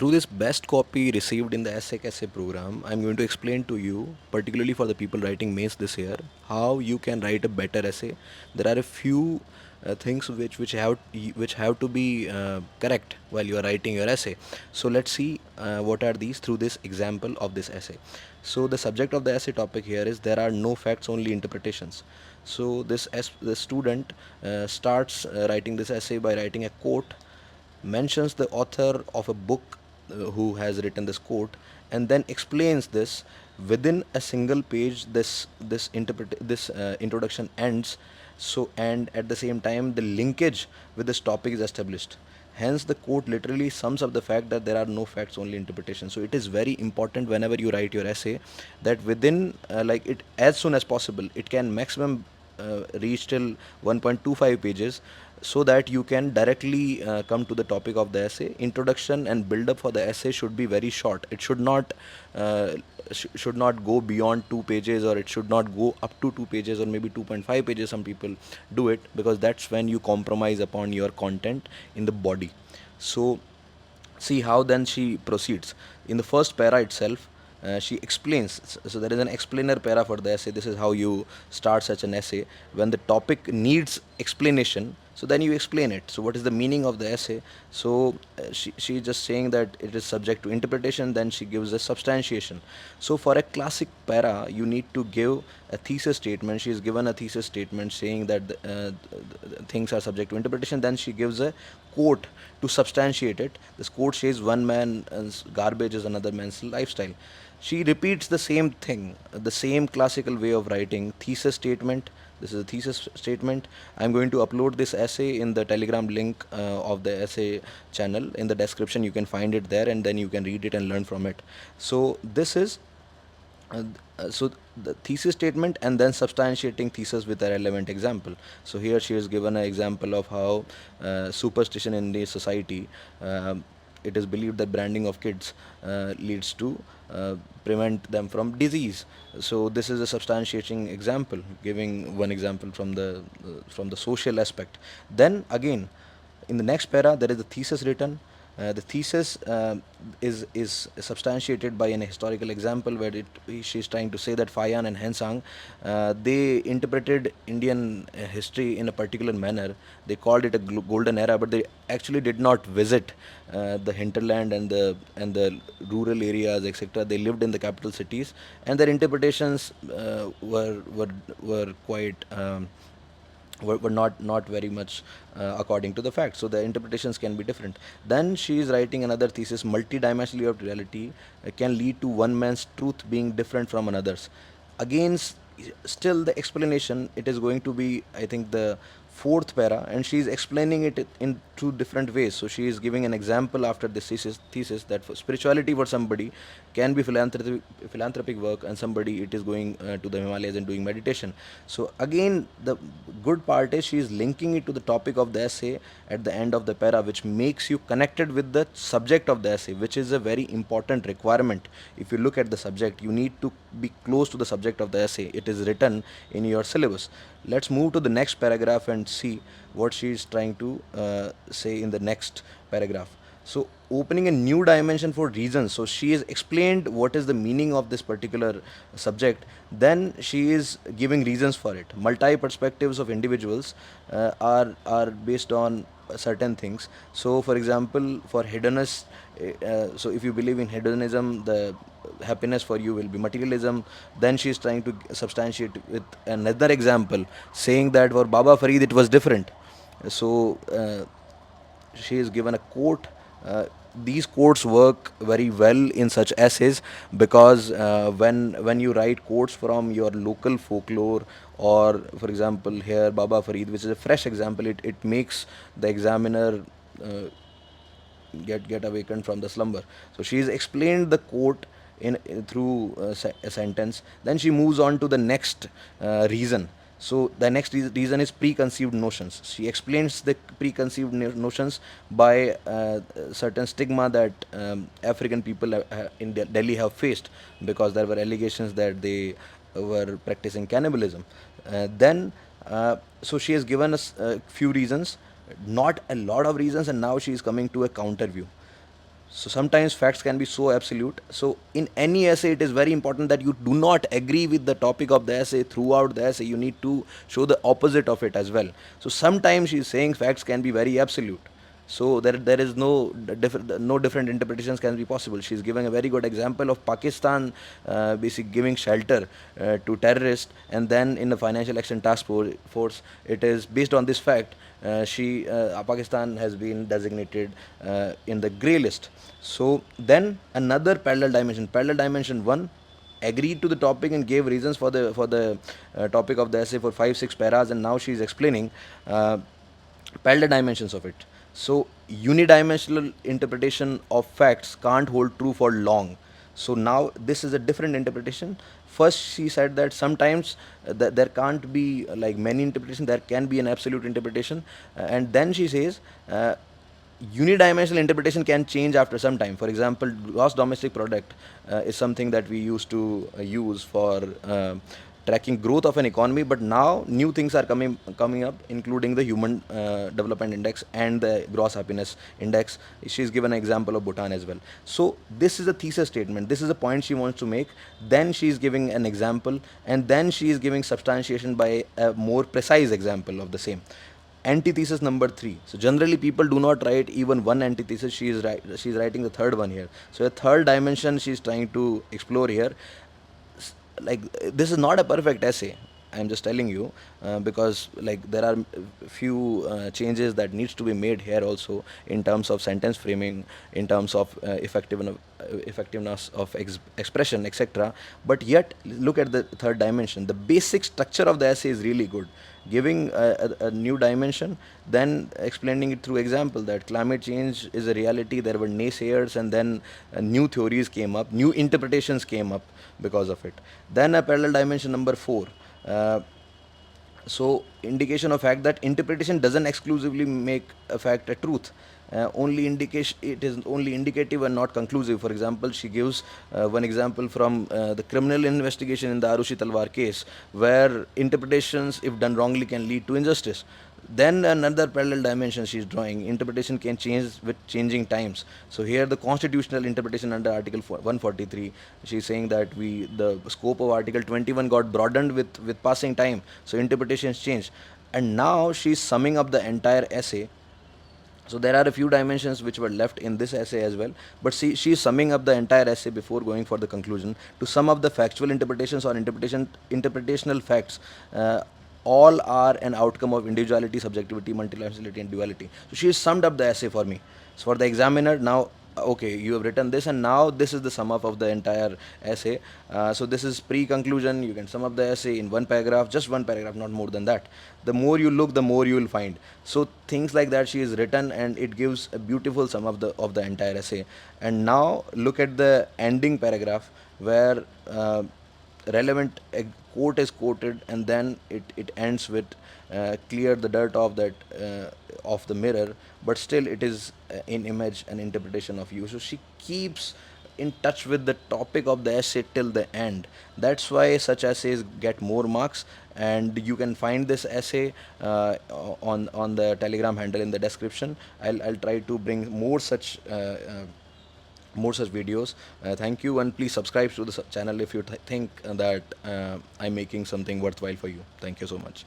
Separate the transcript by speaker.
Speaker 1: through this best copy received in the essay program, I'm going to explain to you, particularly for the people writing mains this year, how you can write a better essay. There are a few things which have to be correct while you are writing your essay. So let's see what are these through this example of this essay. So the subject of the essay topic here is there are no facts, only interpretations. So the student starts writing this essay by writing a quote, mentions the author of a book who has written this quote, and then explains this within a single page. This introduction ends. So, and at the same time the linkage with this topic is established. Hence the quote literally sums up the fact that there are no facts, only interpretation. So it is very important whenever you write your essay that within like it as soon as possible, it can maximum reach till 1.25 pages, so that you can directly come to the topic of the essay. Introduction and build up for the essay should be very short. It uh, should not go beyond 2 pages, or it should not go up to 2 pages, or maybe 2.5 pages. Some people do it because that's when you compromise upon your content in the body. So see how then she proceeds. In the first para itself, she explains. So there is an explainer para for the essay. This is how you start such an essay. When the topic needs explanation, so then you explain it. So what is the meaning of the essay? So she is just saying that it is subject to interpretation. Then she gives a substantiation. So for a classic para, you need to give a thesis statement. She is given a thesis statement saying that things are subject to interpretation. Then she gives a quote to substantiate it. This quote says, "One man's garbage is another man's lifestyle." She repeats the same thing, the same classical way of writing. Thesis statement. This is a thesis statement. I'm going to upload this essay in the Telegram link of the essay channel. In the description, you can find it there, and then you can read it and learn from it. So this is so the thesis statement, and then substantiating thesis with a relevant example. So here she has given an example of how superstition in the society, it is believed that branding of kids leads to prevent them from disease. So this is a substantiating example, giving one example from the social aspect. Then again, in the next para there is a thesis written. The thesis is substantiated by an historical example where she's trying to say that Fayan and Hensang, they interpreted Indian history in a particular manner. They called it a golden era, but they actually did not visit the hinterland and the rural areas, etc. They lived in the capital cities, and their interpretations were quite. Were not very much according to the facts. So the interpretations can be different. Then she is writing another thesis: multidimensionality of reality can lead to one man's truth being different from another's. Again, still the explanation, it is going to be, I think, the fourth para, and she is explaining it in two different ways. So she is giving an example after this thesis that for spirituality for somebody can be philanthropic work, and somebody it is going to the Himalayas and doing meditation. So again, the good part is she is linking it to the topic of the essay at the end of the para, which makes you connected with the subject of the essay, which is a very important requirement. If you look at the subject, you need to be close to the subject of the essay. It is written in your syllabus. Let's move to the next paragraph and see what she is trying to say in the next paragraph. So opening a new dimension for reasons. So she has explained what is the meaning of this particular subject. Then she is giving reasons for it. Multi perspectives of individuals are based on certain things. So for example, for hedonists, so if you believe in hedonism, the happiness for you will be materialism. Then she is trying to substantiate with another example, saying that for Baba Farid it was different. So she is given a quote. These quotes work very well in such essays, because when you write quotes from your local folklore, or for example here Baba Farid, which is a fresh example, it makes the examiner uh, get awakened from the slumber. So she's explained the quote through a sentence. Then she moves on to the next reason. So the next reason is preconceived notions. She explains the preconceived notions by certain stigma that African people in Delhi have faced, because there were allegations that they were practicing cannibalism. Then so she has given us a few reasons, not a lot of reasons, and now she is coming to a counter view. So sometimes facts can be so absolute. So in any essay, it is very important that you do not agree with the topic of the essay throughout the essay. You need to show the opposite of it as well. So sometimes she's saying facts can be very absolute. So there is no different interpretations can be possible. She's giving a very good example of Pakistan, basic giving shelter to terrorists, and then in the financial action force, it is based on this fact. She Pakistan has been designated in the grey list. So then another parallel dimension one agreed to the topic and gave reasons for the topic of the essay for 5 6 paras, and now she is explaining uh, parallel dimensions of it. So unidimensional interpretation of facts can't hold true for long. So now this is a different interpretation. First she said that sometimes there can't be like many interpretations, there can be an absolute interpretation. And then she says unidimensional interpretation can change after some time. For example, gross domestic product is something that we used to use for tracking growth of an economy, but now new things are coming up, including the human development index and the gross happiness index. She's given an example of Bhutan as well. So this is a thesis statement, this is a point she wants to make. Then she's giving an example, and then she is giving substantiation by a more precise example of the same. Antithesis number 3. So generally people do not write even one antithesis. She's writing the third one here. So a third dimension she's trying to explore here. Like, this is not a perfect essay, I'm just telling you, because like there are few changes that needs to be made here also, in terms of sentence framing, in terms of effectiveness of expression, etc. But yet look at the third dimension. The basic structure of the essay is really good, giving a new dimension, then explaining it through example that climate change is a reality. There were naysayers, and then new theories came up, new interpretations came up because of it. Then a parallel dimension number 4. uh, so indication of fact that interpretation doesn't exclusively make a fact a truth. Only indication, it is only indicative and not conclusive. For example, she gives one example from the criminal investigation in the Arushi Talwar case, where interpretations, if done wrongly, can lead to injustice. Then another parallel dimension she is drawing: interpretation can change with changing times. So here the constitutional interpretation under Article 143, she is saying that the scope of Article 21 got broadened with passing time, so interpretations change. And now she is summing up the entire essay. So there are a few dimensions which were left in this essay as well, but she is summing up the entire essay before going for the conclusion to sum up the factual interpretations or interpretational facts. All are an outcome of individuality, subjectivity, multidimensionality, and duality. So she has summed up the essay for me. So for the examiner now, okay, you have written this, and now this is the sum up of the entire essay. So this is pre-conclusion. You can sum up the essay in one paragraph, just one paragraph, not more than that. The more you look, the more you will find. So things like that she has written, and it gives a beautiful sum of the entire essay. And now look at the ending paragraph, where relevant quote is quoted, and then it ends with clear the dirt of that of the mirror, but still it is in image and interpretation of you. So she keeps in touch with the topic of the essay till the end. That's why such essays get more marks. And you can find this essay on the Telegram handle in the description. I'll try to bring more such videos. Thank you, and please subscribe to the channel if you think that I'm making something worthwhile for you. Thank you so much.